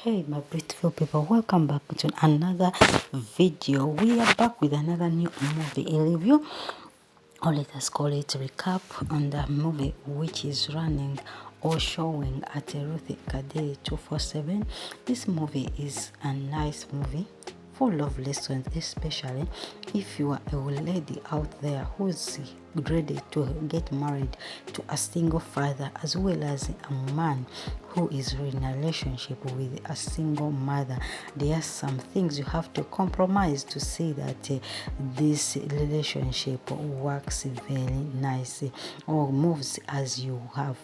Hey my beautiful people, welcome back to another video. We are back with another new movie review, or let us call it recap on the movie which is running or showing at Ruth Kadiri 247. This movie is a nice movie full of lessons, especially if you are a lady out there who's ready to get married to a single father, as well as a man who is in a relationship with a single mother. There are some things you have to compromise to see that this relationship works very nicely or moves as you have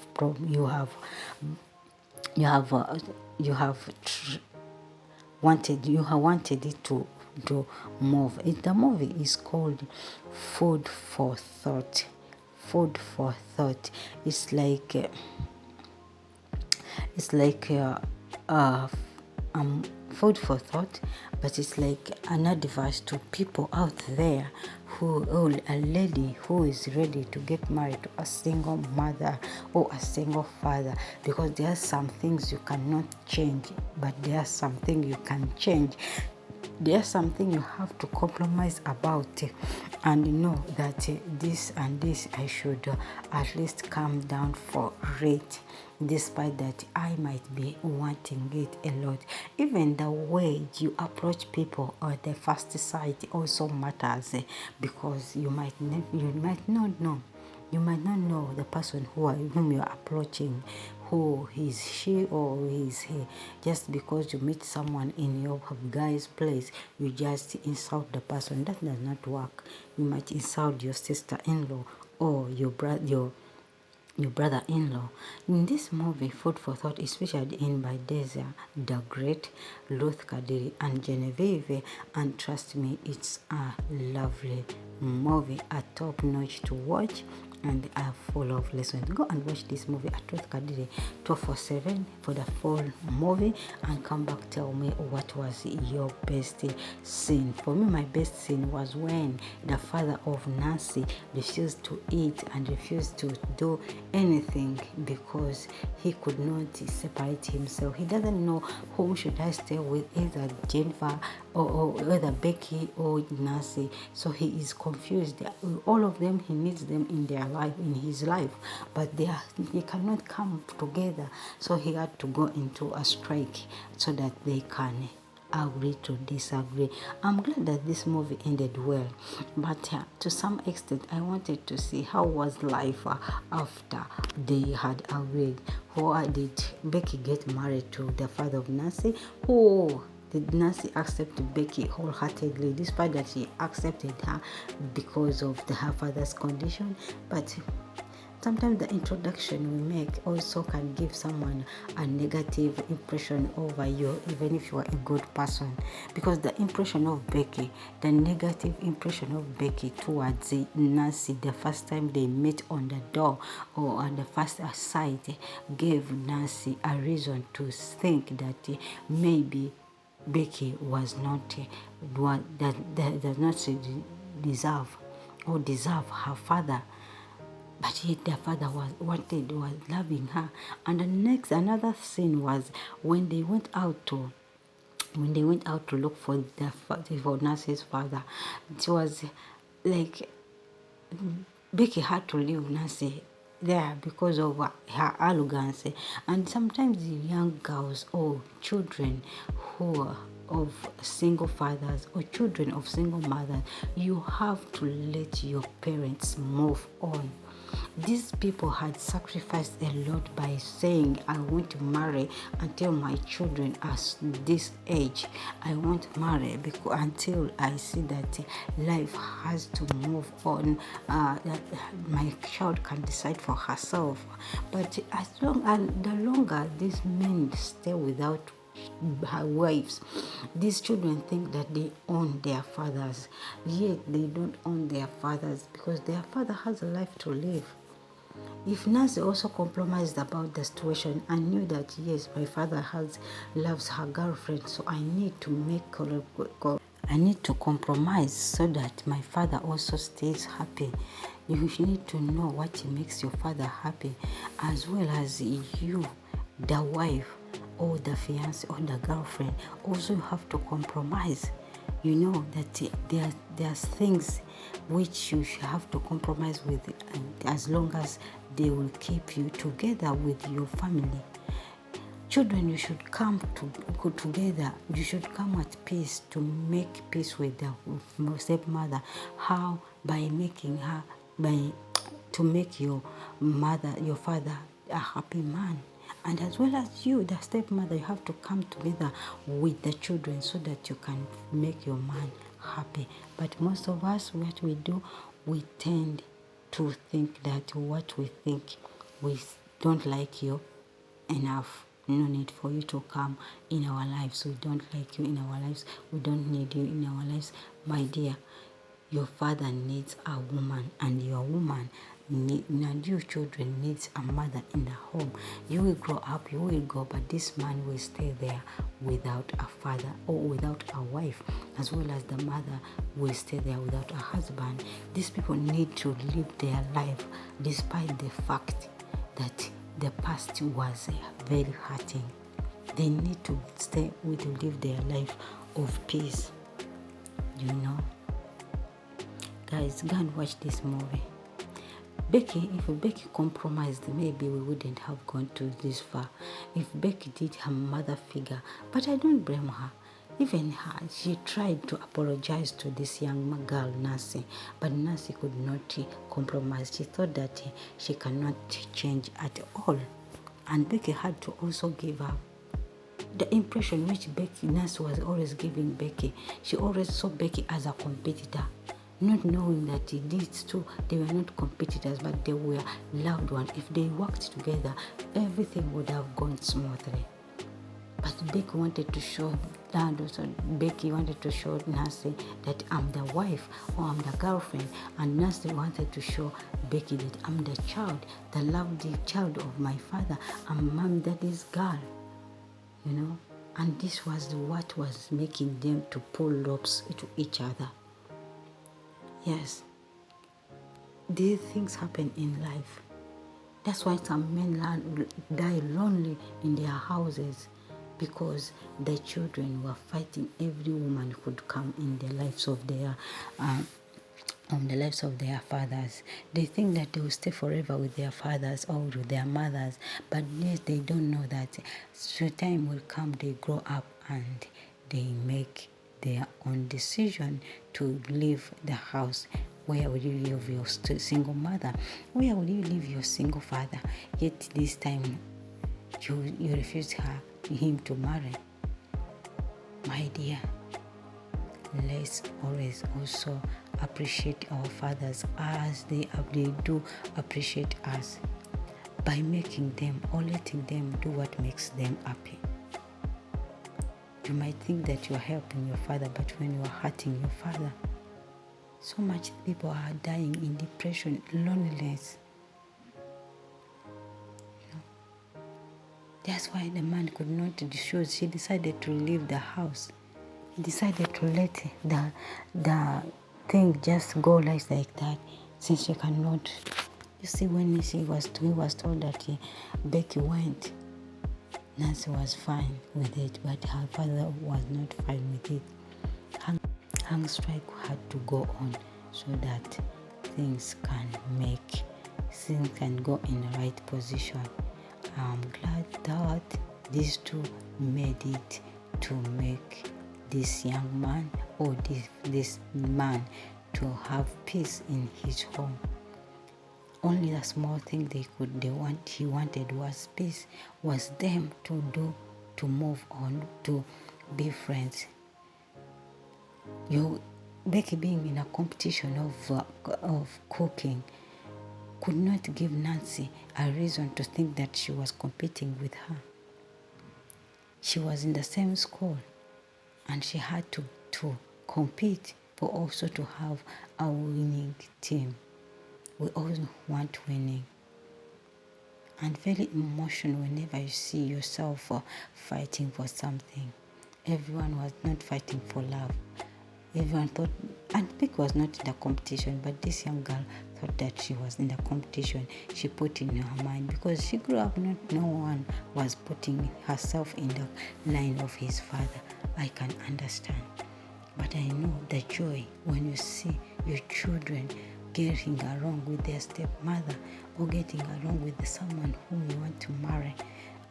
wanted it to move. The movie is called Food for Thought. Food for Thought. It's like food for thought, but it's like an advice to people out there a lady who is ready to get married to a single mother or a single father, because there are some things you cannot change, but there are some things you can change. There's something you have to compromise about and know that this and this I should at least calm down for it, despite that I might be wanting it a lot. Even the way you approach people or the first sight also matters, because you might not know. You might not know the person whom you are approaching, who is she or is he. Just because you meet someone in your guy's place, you just insult the person. That does not work. You might insult your sister-in-law or your brother-in-law. In this movie, Food for Thought is featured in by Deza, the Great, Ruth Kadiri, and Genevieve. And trust me, it's a lovely movie, a top-notch to watch, and are full of lessons. Go and watch this movie at Ruth Kadiri 247 for the full movie, and come back, tell me what was your best scene. For me, my best scene was when the father of Nancy refused to eat and refused to do anything because he could not separate himself. He doesn't know whom should I stay with, either Jennifer or either Becky or Nancy. So he is confused. All of them, he needs them in his life, but he cannot come together. So he had to go into a strike so that they can agree to disagree. I'm glad that this movie ended well, but to some extent I wanted to see how was life after they had agreed. Why did Becky get married to the father of Nancy? Did Nancy accept Becky wholeheartedly, despite that she accepted her because of her father's condition? But sometimes the introduction we make also can give someone a negative impression over you, even if you are a good person. Because the negative impression of Becky towards Nancy the first time they met on the door or on the first sight gave Nancy a reason to think that maybe Becky was not does not deserve her father. But yet the father was loving her. And another scene was when they went out to look for Nancy's father. It was like Becky had to leave Nancy there because of her arrogance. And sometimes young girls or children who are of single fathers or children of single mothers, you have to let your parents move on. These people had sacrificed a lot by saying, I want to marry until my children are this age. I won't marry until I see that life has to move on, that my child can decide for herself. But the longer these men stay without her wives, these children think that they own their fathers, yet they don't own their fathers, because their father has a life to live. If Nancy also compromised about the situation and knew that yes, my father loves her girlfriend, so I need to compromise so that my father also stays happy. You need to know what makes your father happy, as well as you, the wife. or the fiance or the girlfriend, also you have to compromise. You know that there's things which you have to compromise with, as long as they will keep you together with your family. Children, you should come together. You should come at peace to make peace with the stepmother. How? By making her, to make your father a happy man. And as well as you, the stepmother, you have to come together with the children so that you can make your man happy. But most of us, what we do, we tend to think that what we think, we don't like you enough. No need for you to come in our lives. We don't like you in our lives. We don't need you in our lives. My dear, your father needs a woman, and your woman and your children needs a mother in the home. You will grow up, you will go, but this man will stay there without a father or without a wife, as well as the mother will stay there without a husband. These people need to live their life despite the fact that the past was very hurting. They need to live their life of peace. You know, guys, go and watch this movie. If Becky compromised, maybe we wouldn't have gone to this far. If Becky did her mother figure, but I don't blame her. Even her, she tried to apologize to this young girl, Nancy, but Nancy could not compromise. She thought that she cannot change at all. And Becky had to also give up. The impression which Nancy was always giving Becky, she always saw Becky as a competitor, not knowing that these two, they were not competitors, but they were loved ones. If they worked together, everything would have gone smoothly. But Becky wanted to show Nancy that I'm the wife or I'm the girlfriend, and Nancy wanted to show Becky that I'm the child, the loved child of my father. I'm Mom Daddy's girl, you know. And this was what was making them to pull ropes to each other. Yes, these things happen in life. That's why some men die lonely in their houses, because the children were fighting every woman who could come in the lives of their fathers. They think that they will stay forever with their fathers or with their mothers, but yes, they don't know that the time will come, they grow up and they make their own decision to leave the house. Where will you leave your single mother? Where will you leave your single father? Yet this time you refuse him to marry. My dear, let's always also appreciate our fathers as they do appreciate us, by making them or letting them do what makes them happy. You might think that you are helping your father, but when you are hurting your father, so much people are dying in depression, loneliness. That's why the man could not choose. He decided to leave the house. He decided to let the thing just go like that, since she cannot. You see, when he was told that Becky went, Nancy was fine with it, but her father was not fine with it. Hunger strike had to go on so that things can go in the right position. I'm glad that these two made it to make this young man or this man to have peace in his home. Only the small thing he wanted was peace, was them to move on, to be friends. Becky being in a competition of cooking could not give Nancy a reason to think that she was competing with her. She was in the same school, and she had to compete, but also to have a winning team. We all want winning. And very emotional whenever you see yourself fighting for something. Everyone was not fighting for love. Everyone thought And Becky was not in the competition, but this young girl thought that she was in the competition. She put in her mind, because she grew up, no one was putting herself in the line of his father. I can understand. But I know the joy when you see your children getting along with their stepmother or getting along with someone whom you want to marry.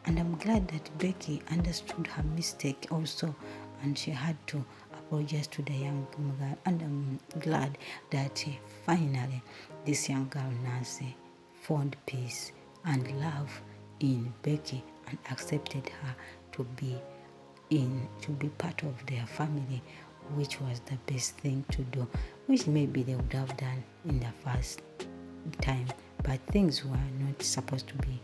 And I'm glad that Becky understood her mistake also, and she had to apologize to the young girl. And I'm glad that finally this young girl, Nancy, found peace and love in Becky and accepted her to be part of their family, which was the best thing to do, which maybe they would have done in the first time, but things were not supposed to be